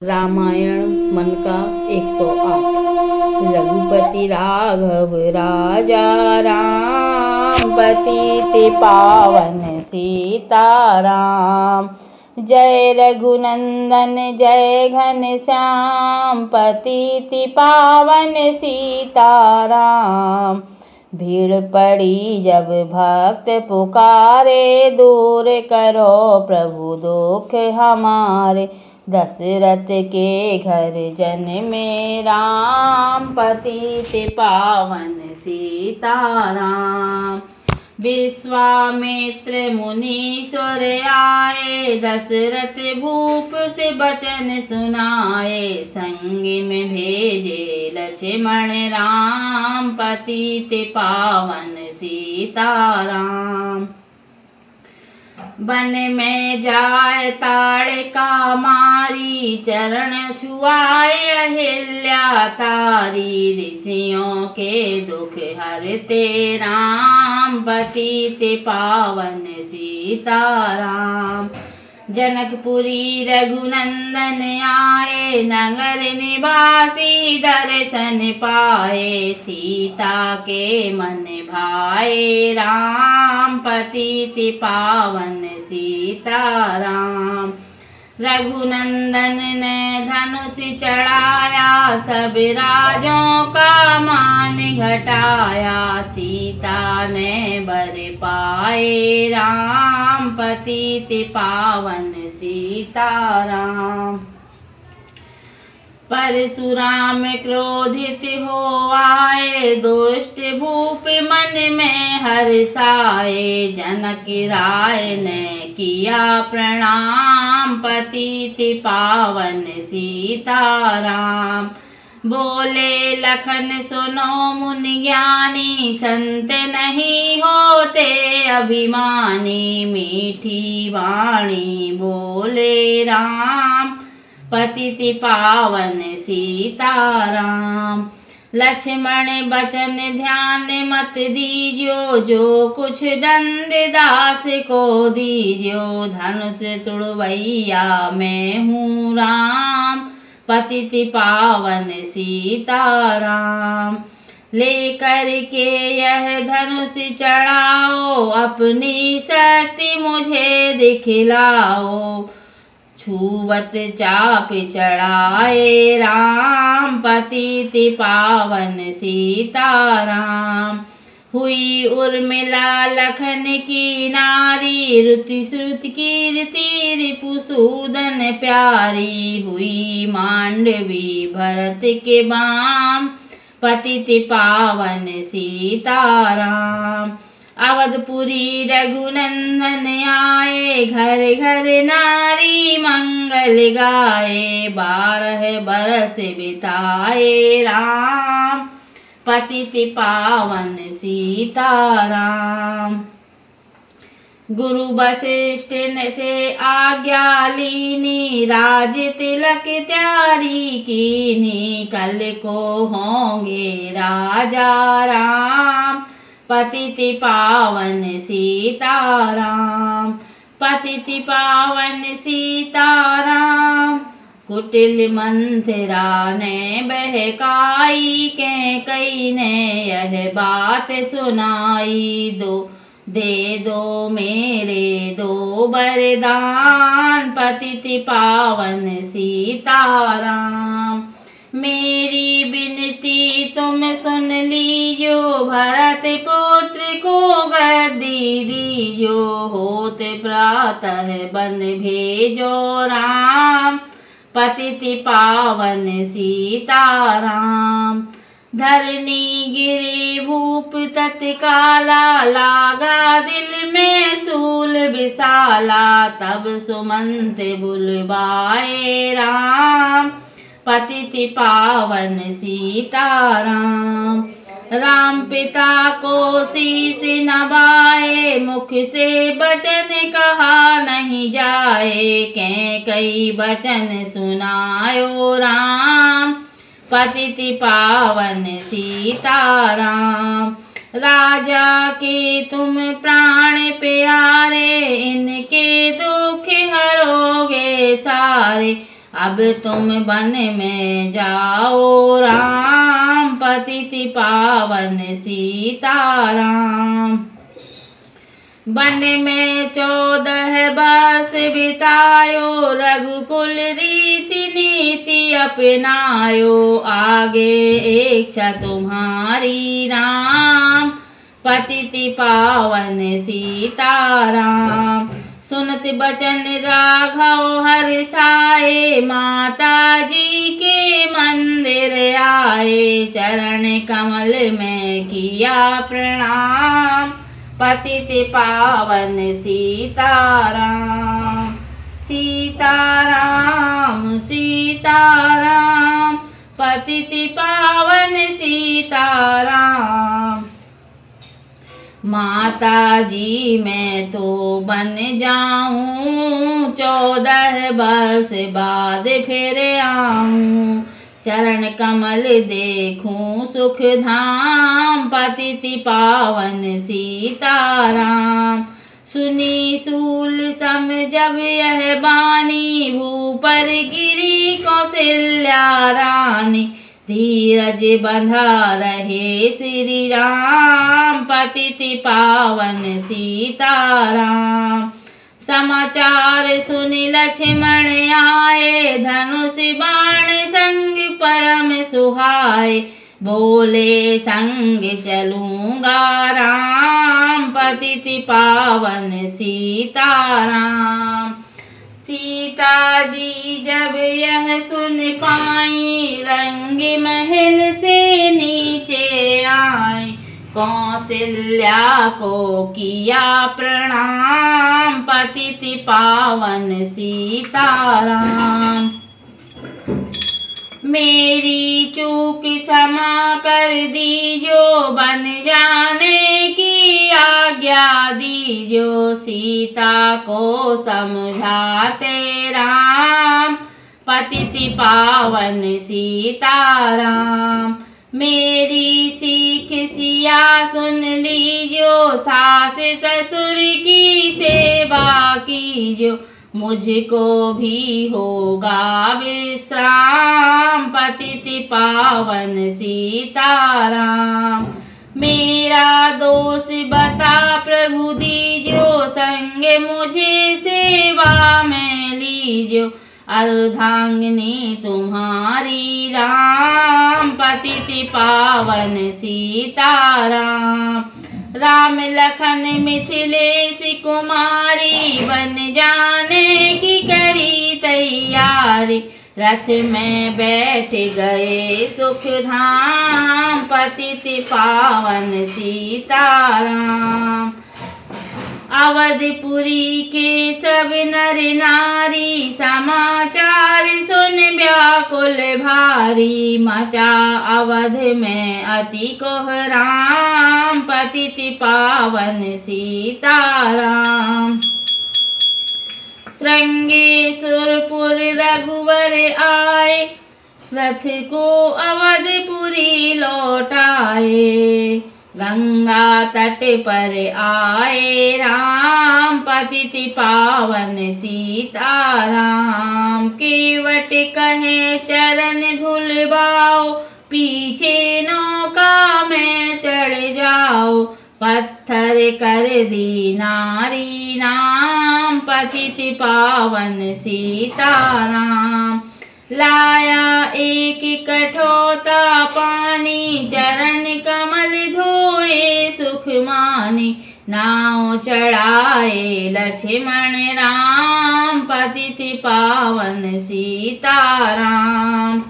रामायण मन का 108। रघुपति राघव राजा राम, पतित पावन सीताराम। जय रघुनंदन जय घनश्याम, पतित पावन सीताराम। भीड़ पड़ी जब भक्त पुकारे, दूर करो प्रभु दुख हमारे। दशरथ के घर जन्मे राम, पतित पावन सीताराम। विश्वामित्र मुनीश्वर आए, दशरथ भूप से बचन सुनाए। संग में भेजे लक्ष्मण राम, पतित पावन सीताराम। वन में जाए ताड़का मारी, चरण छुआए अहिल्या तारी। ऋषियों के दुख हरते राम, पतित पावन सीताराम। जनकपुरी रघुनंदन आए, नगर निवासी दर्शन पाए। सीता के मन भाए राम, पतित पावन सीताराम। रघुनंदन ने धनुष चढ़ाया, सब राजों का मान घटाया। सीता ने बर पाए राम, पतित पावन सीताराम। परशुराम क्रोधित हो आए, दुष्ट भूप मन में हर्षाए। जनक राय ने किया प्रणाम, पतित पावन सीताराम। बोले लखन सुनो मुन ज्ञानी, संत नहीं होते अभिमानी। मीठी वाणी बोले राम, पतित पावन सीताराम। लक्ष्मण बचन ध्यान मत दीजियो, जो कुछ दंड दास को दीजियो। धनुष तुड़वैया मैं हूँ राम, पतित पावन सीताराम। लेकर के यह धनुष चढ़ाओ, अपनी शक्ति मुझे दिखलाओ। छुवत चाप चढ़ाए राम, पतित पावन सीताराम। हुई उर्मिला लखन की नारी, रुति श्रुति कीर्ति रिपुसूदन प्यारी। हुई मांडवी भरत के बाम, पतित पावन सीताराम। अवधपुरी रघुनंदन आए, घर घर नारी मंगल गाए। 12 बरस बिताए राम, पतित पावन सीताराम। गुरु वशिष्ठ से आज्ञा लीनी, राज तिलक त्यारी कीनी। कल को होंगे राजा राम, पतित पावन सीताराम। पतित पावन सीताराम। कुटिल मंथरा ने बहकाई, कैकेयी ने यह बात सुनाई। दे दो मेरे दो वरदान, पतित पावन सीताराम। मेरी विनती तुम सुन लीजो, भरत पुत्र को गद्दी दीजो। होते प्रातः बन भेजो राम, पतित पावन सीताराम। धरनी गिरी भूप तत्काला, लागा दिल में सूल विशाला। तब सुमंत बुलवाए राम, पतित पावन सीताराम। राम पिता को शीश नवाए, मुख से वचन कहा नहीं जाए। कैकेयी वचन सुनायो राम, पतित पावन सीताराम। राजा के तुम प्राण प्यारे, इनके दुख हरोगे सारे। अब तुम वन में जाओ राम, पतित पावन सीताराम। वन में 14 वर्ष बितायो, रघुकुल रीति नीति अपनायो, आगे इच्छा तुम्हारी राम, पतित पावन सीताराम। सुनत बचन राघव हर्षाए, माता जी के मंदिर आए, चरण कमल में किया प्रणाम, पतित पावन सीताराम। सीताराम सीताराम, पतित पावन सीताराम। माता जी मैं तो बन जाऊं, 14 वर्ष बाद फिर आऊं, चरण कमल देखूं सुख धाम, पतित पावन सीताराम। सुनी सूल सम जब यह बानी, भूपर गिरी कौशल्या रानी, धीरज बंधा रहे श्री राम, पतित पावन सीताराम। समाचार सुनि लक्ष्मण आए, धनुष बाण संग परम सुहाए, बोले संग चलूंगा राम, पतित पावन सीताराम। सीता जी जब यह सुन पाई, रंग महल से नीचे आई, कौशल्या को किया प्रणाम, पतित पावन सीताराम। मेरी चूक क्षमा कर दीजो, बन जाने की आज्ञा दीजो, सीता को समझाते राम, पतित पावन सीताराम। मेरी सीख सिया सुन लीजो, सास ससुर की सेवा कीजो, मुझको भी होगा विश्राम, पतित पावन सीताराम। मेरा दोष बता प्रभु दीजो, संग मुझे सेवा में लीजो, अर्धांगिनी तुम्हारी राम, पतित पावन सीताराम। राम लखन मिथिलेश कुमारी, बन जाने की करी तैयारी, रथ में बैठ गए सुख धाम, पतित पावन सीताराम। अवधपुरी के सब नर नारी, समाचार सुन व्याकुल भारी, मचा अवध में अति कोहराम, पतित पावन सीताराम। श्रृंगेश्वरपुर रघुवर आए, रथ को अवधपुरी लौटाए, गंगा तट पर आए राम, पतित पावन सीताराम। केवट कहे चरण धुलवाओ, पीछे नौका में चढ़ जाओ, पत्थर कर दी नारी राम, पतित पावन सीताराम। लाया एक कठोता पानी, चरण कमल धोए सुख मानी, नाव चढ़ाए लक्ष्मण राम, पतित पावन सीताराम।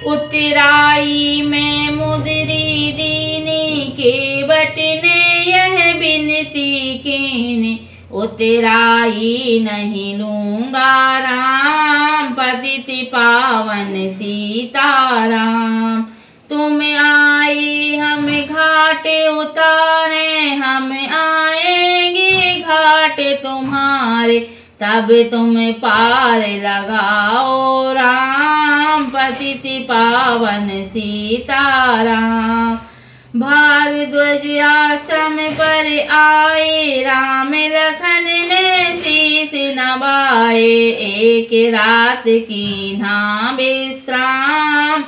उतराई में मुद्री दीनी, केवट ने यह बिनती कीनी, उतराई नहीं लूंगा राम, पतित पावन सीताराम। तुम आए हम घाट उतारे, हम आएंगे घाट तुम्हारे, तब तुम पार लगाओ राम, पतित पावन सीताराम। भारद्वाज आश्रम पर आए, राम लखन ने शीश शिष नवाए, एक रात कीन्हा विश्राम,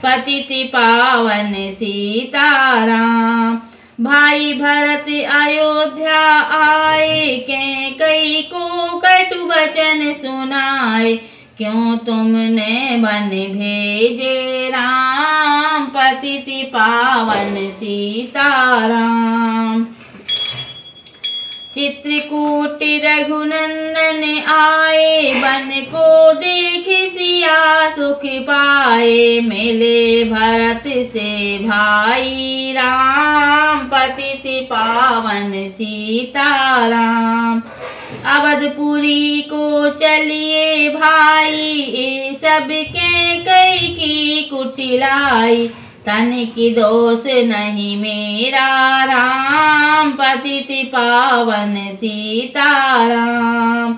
पतित पावन सीताराम। भाई भरत अयोध्या आए, कैकेयी को कटु वचन सुनाए, क्यों तुमने वन भेजे राम, पतित पावन सीताराम। चित्रकूट रघुनंदन आए, वन को देख सिया सुख पाए, मिले भरत से भाई राम, पतित पावन सीताराम। अवधपुरी को चलिए भाई, ये सब कैकेयी की कुटिलाई, तन की दोष नहीं मेरा राम, पतित पावन सीताराम।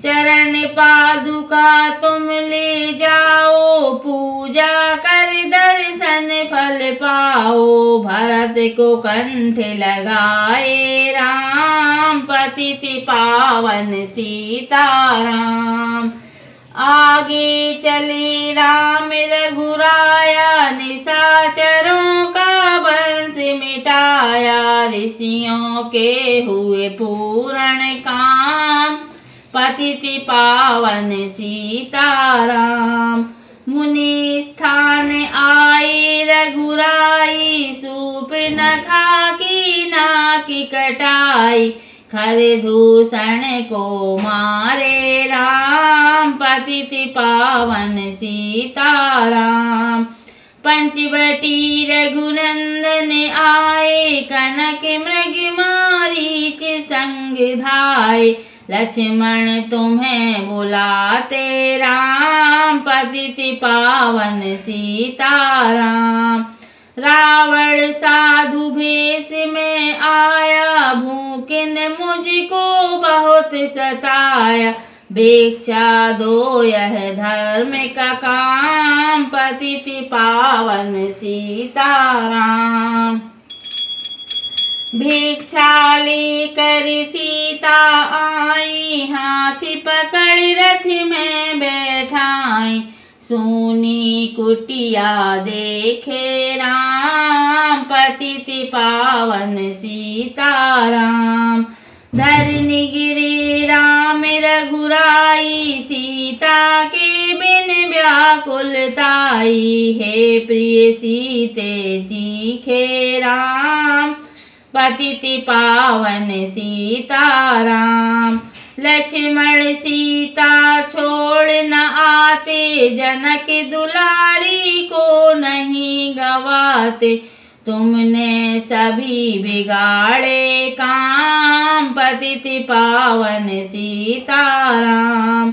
चरण पादुका तुम ले जाओ, पूजा कर दर्शन फल पाओ, भरत को कंठ लगाए राम, पतित पावन सीताराम। आगे चले राम रघुराया, निशाचरों का वंश मिटाया, ऋषियों के हुए पूर्ण काम, पतित पावन सीताराम। मुनि स्थान आए रघुराई, सूर्पनखा की नाक कटाई, खरदूषण को मारे राम, पतित पावन सीताराम। पंचवटी रघुनंदन आए, कनक मृग मारीच संग धाये, लक्ष्मण तुम्हें बुलाते राम, पतित पावन सीताराम। रावण साधु भेष में आया, भूख ने मुझको बहुत सताया, भिक्षा दो यह धर्म का काम, पतित पावन सीताराम। भिक्षा लेकर सीता आई, हाथी पकड़ रथ में बैठाई, सोनी कुटिया देखे राम, पतित पावन सीताराम। धरनी गिरे राम रघुराई, सीता के बिन व्याकुलताई, हे प्रिय सीते चीखे राम, पतित पावन सीताराम। लक्ष्मण सीता छोड़ न आते, जनक दुलारी को नहीं गवाते, तुमने सभी बिगाड़े काम, पतित पावन सीताराम।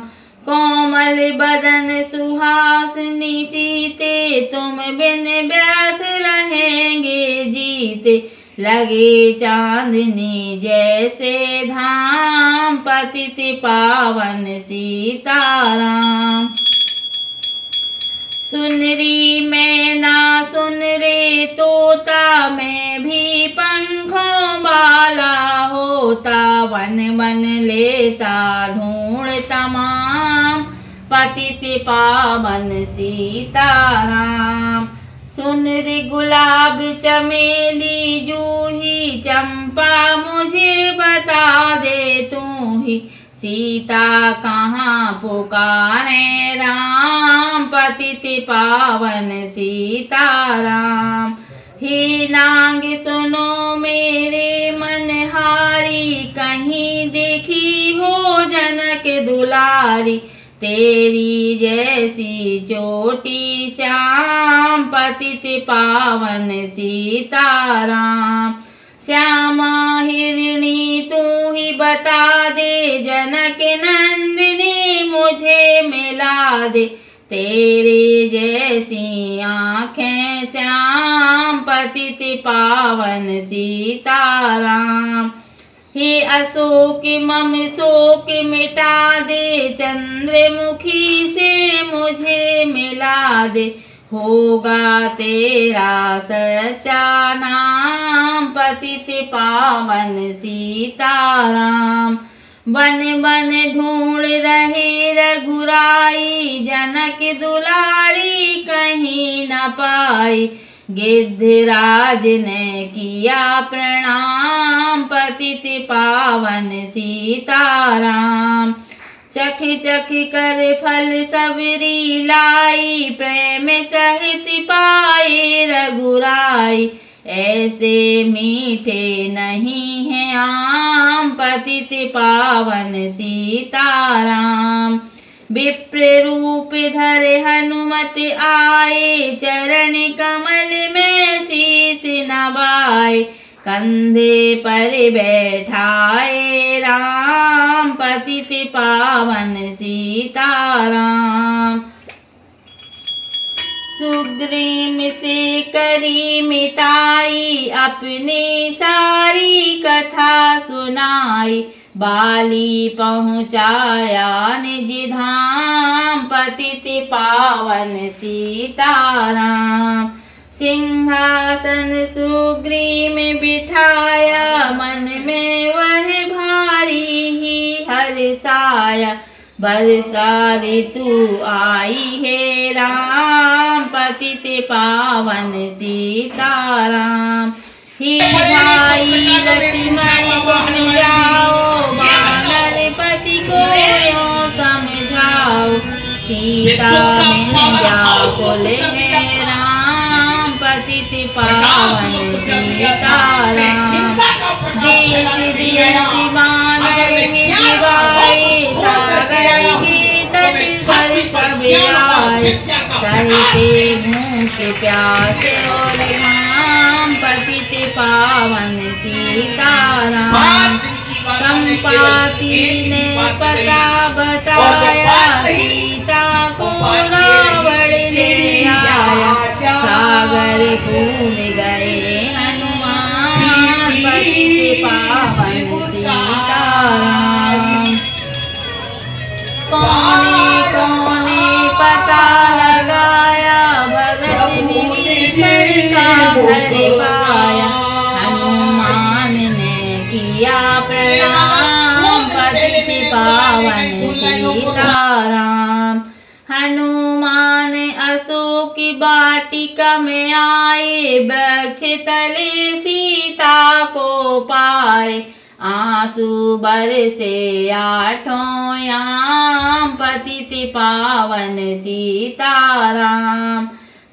कोमल बदन सुहासिनी सीते, तुम बिन व्यर्थ रहेंगे जीते, लगे चांदनी जैसे धाम, पतित पावन सीताराम। सुन री मैना सुन रे तोता, मैं भी पंखों वाला होता, वन वन लेता ढूंढ तमाम, पतित पावन सीताराम। सुन रे गुलाब चमेली जूही, चंपा मुझे बता दे तू ही, सीता कहाँ पुकारे राम, पतित पावन सीताराम। हे नाग सुनो मेरे मनहारी, कहीं देखी हो जनक दुलारी, तेरी जैसी चोटी श्याम, पतित पावन सीताराम। श्यामा हिरणी तू ही बता दे, जनक नंदिनी मुझे मिला दे, तेरे जैसी आँखें श्याम, पतित पावन सीताराम। हे अशोक मम शोक मिटा दे, चंद्रमुखी से मुझे मिला दे, होगा तेरा सच्चा नाम, पतित पावन सीताराम। बन बन ढूंढ रहे रघुराई, जनक दुलारी कहीं न पाई। गिद्धराज ने किया प्रणाम, पतित पावन सीताराम। चख चख कर फल सबरी लाई, प्रेम सहित पाए रघुराई। ऐसे मीठे नहीं हैं आम, पतित पावन सीताराम। विप्र रूप धरे हनुमत आए, चरण कमल में शीस नवाए। कंधे पर बैठाए राम, पतित पावन सीताराम। सुग्रीव से करी मिताई, अपनी सारी कथा सुनाई। बाली पहुँचाया निज धाम, पतित पावन सीताराम। सिंहासन सुग्रीव में बिठाया, मन में वह भारी ही हर्षाया। बरसा ऋतु आई है राम, पतित पावन सीताराम। हे भाई लक्ष्मण तुम जाओ, वानर पति को यूं समझाओ। सीता मिल व्याकुल है राम, पतित पावन सीताराम। देश देश वानर मिलाए, सागर के तट पर सब आए। सहते भूख प्यास और घाम, पतित पावन सीताराम। संपाति ने पता बताया, सीता को रावण ले आया। सागर घूम गए हनुमान, पतित पावन सीताराम। कोने कोने पता लगाया, भगत विभीषण का घर पाया। हनुमान ने किया प्रणाम, पतित पावन सीताराम। हनुमान अशोक वाटिका में आए, वृक्ष तले सीता को पाए। आंसू बरसे आठों याम, पतित पावन सीताराम।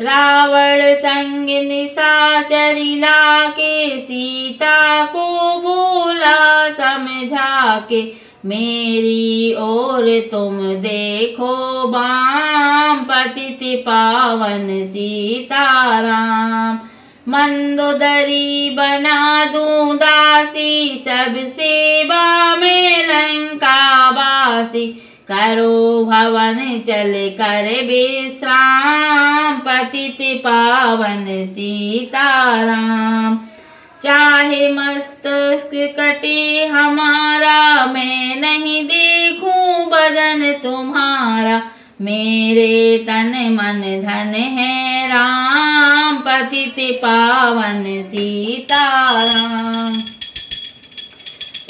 रावण संग निशाचरी लाके, सीता को बोला समझा के। मेरी ओर तुम देखो बाम, पतित पावन सीताराम। मंदोदरी बना दूं दासी, सब सेवा में लंकावासी। करो भवन चल कर विश्राम, पतित पावन सीताराम। चाहे मस्तक कटे हमारा, मैं नहीं देखूं बदन तुम्हारा। मेरे तन मन धन है राम, पतित पावन सीताराम।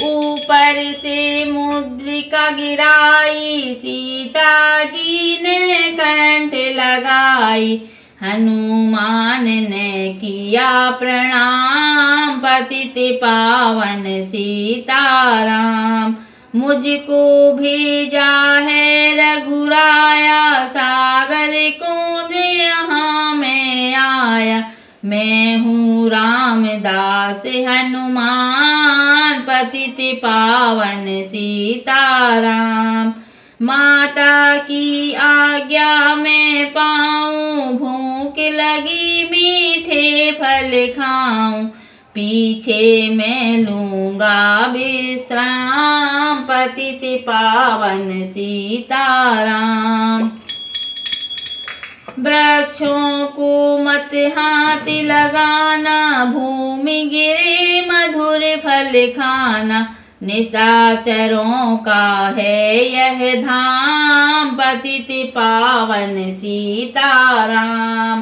ऊपर से मुद्रिका गिराई, सीता जी ने कंठ लगाई। हनुमान ने किया प्रणाम, पतित पावन सीताराम। मुझको भेजा है रघुराया, सागर कूद यहाँ मैं आया। मैं हूँ रामदास हनुमान, पतित पावन सीताराम। माता की आज्ञा में पाऊँ, भूख लगी मीठे फल खाऊं। पीछे मैं लूँगा विश्राम, पतित पावन सीताराम। वृक्षों को मत हाथ लगाना, भूमि गिरे मधुर फल खाना। निशाचरों का है यह धाम, पतित पावन सीताराम।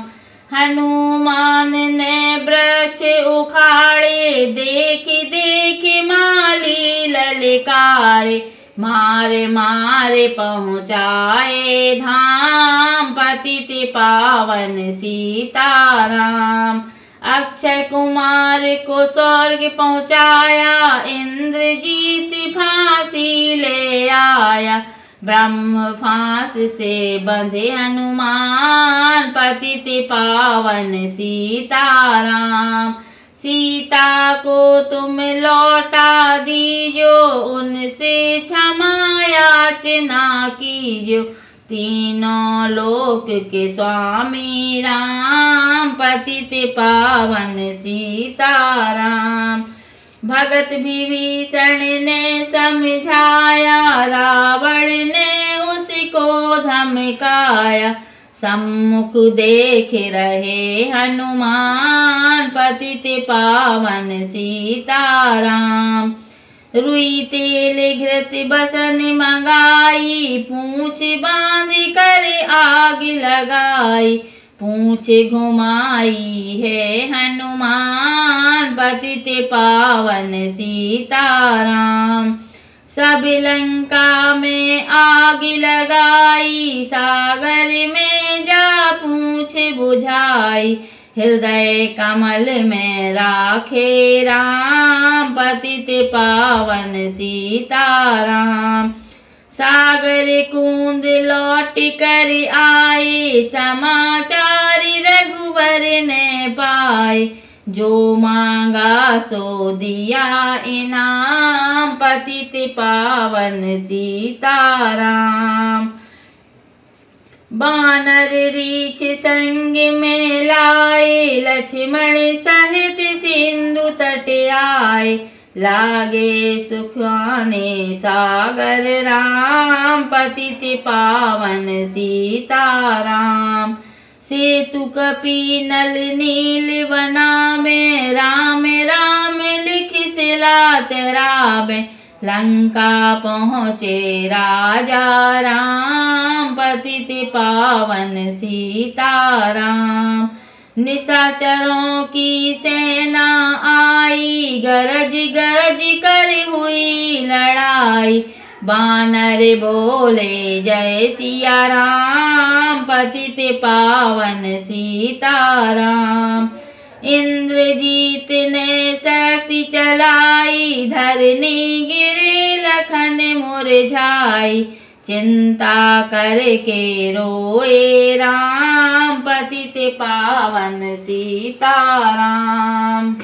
हनुमान ने वृक्ष उखाड़े, देखी देखी माली ललकारे। मारे मारे पहुँचाए धाम, पतित पावन सीताराम। अक्षय कुमार को स्वर्ग पहुँचाया, इंद्रजीत फांसी ले आया। ब्रह्म फांस से बंधे हनुमान, पतित पावन सीताराम। सीता को तुम लौटा दीजो, उनसे क्षमा याचना कीजो। तीनों लोक के स्वामी राम, पतित पावन सीताराम। भगत विभीषण ने समझाया, रावण ने उसको धमकाया। सम्मुख देख रहे हनुमान, पतित पावन सीताराम। रुई तेल घृत बसन मंगाई, पूंछ बांध कर आग लगाई। पूंछ घुमाई है हनुमान, पतित पावन सीताराम। सब लंका में आग लगाई, सागर में जा पूंछ बुझाई। हृदय कमल में राखे राम, पतित पावन सीताराम। सागर कुंद लौट कर आए, समाचार रघुवर ने पाए। जो मांगा सो दिया इनाम, पतित पावन सीताराम। बानर रीछ संग में लाए, लक्ष्मण सहित सिंधु तट आए। लागे सुखाने सागर राम, पतित पावन सीताराम। सेतु कपि नल नील वना में, राम राम लिख सिला तराबे। लंका पहुँचे राजा राम, पतित पावन सीताराम। निशाचरों की सेना आई, गरज गरज कर हुई लड़ाई। बानर बोले जय सिया राम, पतित पावन सीताराम। इंद्रजीत ने शक्ति चलाई, धरनी गिरे लखन मुरझाई। चिंता करके रोए राम, पतित पावन सीताराम।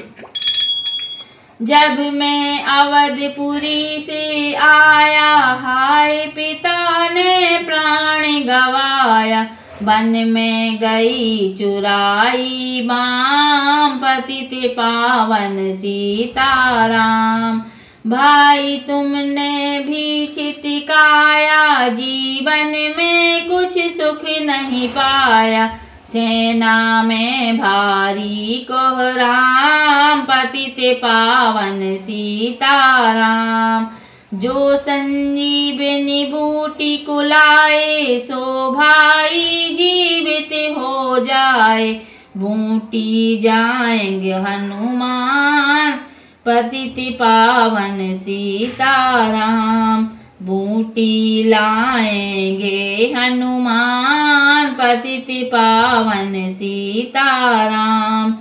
जब मैं अवधपुरी से आया, हाय पिता ने प्राण गवाया। वन में गई चुराई बाम, पतित पावन सीताराम। भाई तुमने भी छिटकाया, जीवन में कुछ सुख नहीं पाया। सेना में भारी कोहराम, पतित पावन सीताराम। जो संजीवनी बूटी कुलाए, सो भाई जीवित हो जाए। बूटी जाएंगे हनुमान, पतित पावन सीताराम। बूटी लाएंगे हनुमान, पतित पावन सीताराम।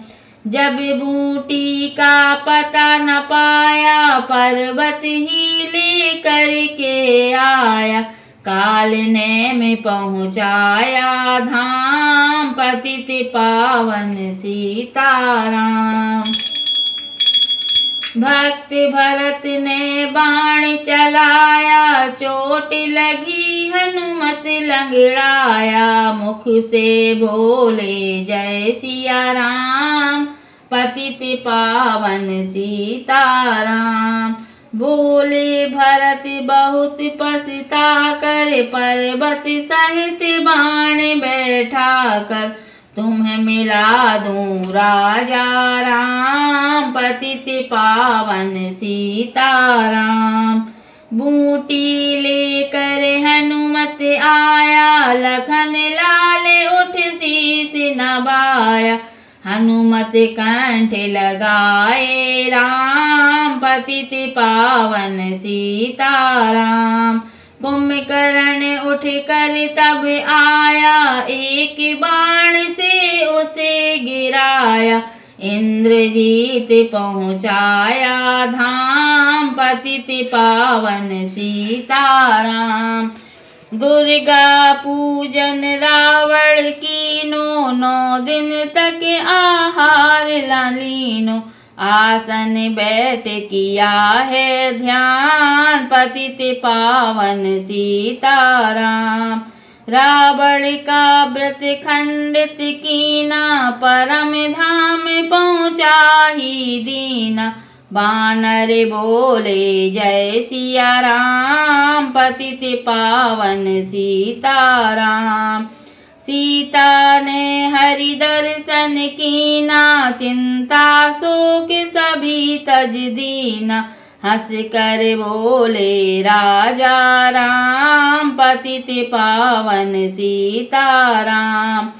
जब बूटी का पता न पाया, पर्वत ही लेकर के आया। काल ने में पहुँचाया धाम, पतित पावन सीताराम। भक्त भरत ने बाण चलाया, चोट लगी हनुमत लंगड़ाया। मुख से बोले जय सिया राम, पतित पावन सीताराम। बोले भरत बहुत पछता कर, पर्वत सहित बाण बैठा कर। तुम्हें मिला दूं राजा राम, पतित पावन सीताराम। बूटी लेकर हनुमत आया, लखन लाल उठ शीस नवाया। कंठ लगाए राम, पतित पावन सीताराम। कुंभकर्ण उठ कर तब आया, एक बाण से उसे गिराया, इंद्रजीत पहुँचाया धाम, पतित पावन सीताराम। दुर्गा पूजन रावण कीनो, 9 दिन तक आहार लीनो, आसन बैठ किया है ध्यान, पतित पावन सीताराम। रावण का व्रत खंडित कीना, परम धाम पहुँचा ही दीना, बानर बोले जय सिया राम, पतित पावन सीताराम। सीता ने हरि दर्शन कीना, चिंता शोक सभी तज दीना, हंस कर बोले राजा राम, पतित पावन सीताराम।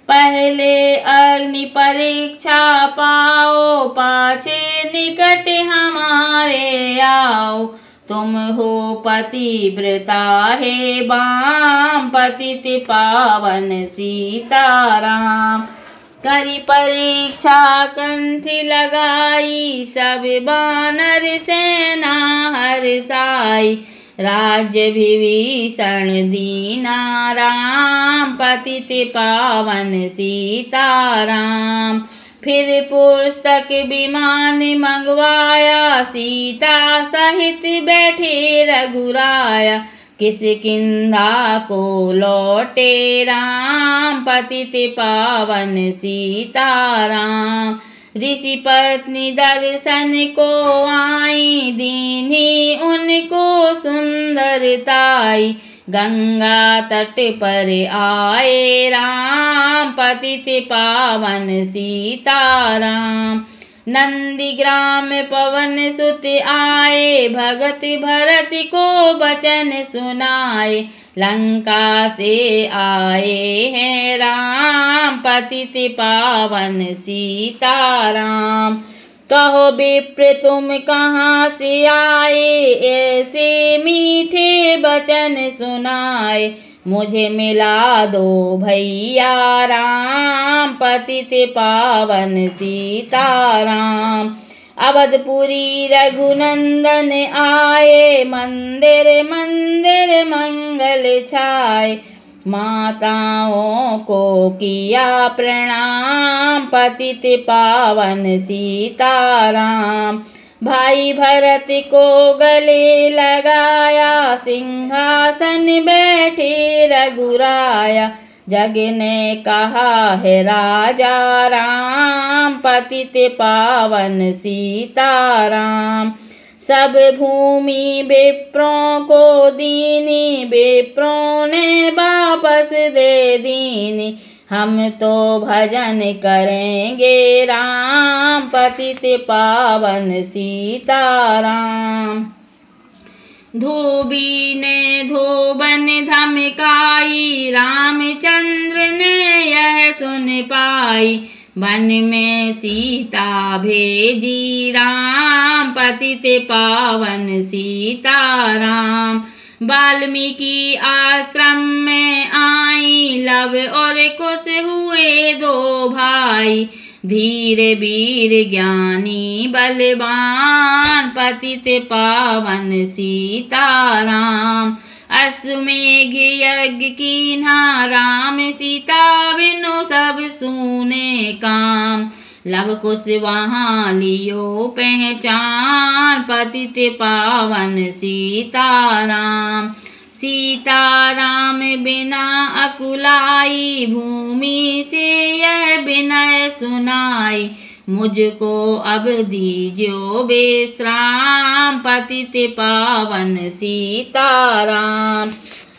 पहले अग्नि परीक्षा पाओ, पाछे निकट हमारे आओ, तुम हो पतिव्रता है बाम, पतित पावन सीताराम। करी परीक्षा कंठ लगाई, सब बानर सेना हर्षाई, राज्य विभीषण दीना राम, पतित पावन सीताराम। फिर पुस्तक विमान मंगवाया, सीता सहित बैठे रघुराया, किष्किंधा को लौटे राम, पतित पावन सीताराम। ऋषि पत्नी दर्शन को आई, दीन्ही उनको सुंदरताई, गंगा तट पर आए राम, पतित पावन सीताराम। नंदीग्राम पवन सुत आए, भगत भरत को वचन सुनाए, लंका से आए हैं राम, पतित पावन सीताराम। कहो विप्र तुम कहाँ से आए, ऐसे मीठे वचन सुनाए, मुझे मिला दो भैया राम, पतित पावन सीताराम। अवधपुरी रघुनंदन आए, मंदिर मंदिर मंगल छाए, माताओं को किया प्रणाम, पतित पावन सीताराम। भाई भरत को गले लगाया, सिंहासन बैठे रघुराया, जग ने कहा है राजा राम, पतित पावन सीताराम। सब भूमि विप्रों को दीनी, विप्रों ने वापस दे दीनी, हम तो भजन करेंगे राम, पतित पावन सीताराम। धोबी ने धोबन धमकाई, रामचंद्र ने यह सुन पाई, वन में सीता भेजी राम, पतित पावन सीताराम। वाल्मीकि आश्रम में आई, लव और कुश हुए 2 भाई, धीर वीर ज्ञानी बलवान, पतित पावन सीताराम। अश्वमेघ यज्ञ कीन्हा राम, सीता बिनु सब सूने काम, लव कुश वहाँ लियो पहचान, पतित पावन सीताराम। सीताराम बिना अकुलाई, भूमि से यह विनय सुनाई, मुझको अब दीजियो विश्राम, पतित पावन सीताराम।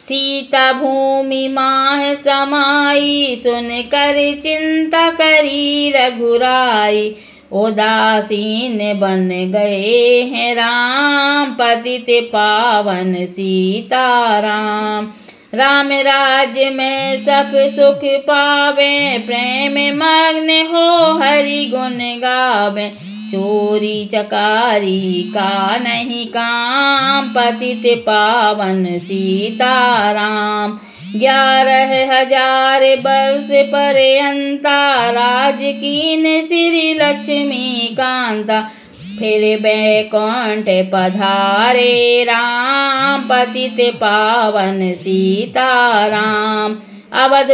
सीता भूमि माह समाई, सुन कर चिंता करी रघुराई, उदासीन बन गए हैं राम, पतित पावन सीताराम। राम राज्य में सब सुख पावे, प्रेम मग्न हो हरि गुण गावे। चोरी चकारी का नहीं काम, पतित पावन सीताराम। 11,000 वर्ष पर्यंता, राज कीन श्री लक्ष्मी कांता। फिर बैकुंठ पधारे राम, पतित पावन सीताराम। अवध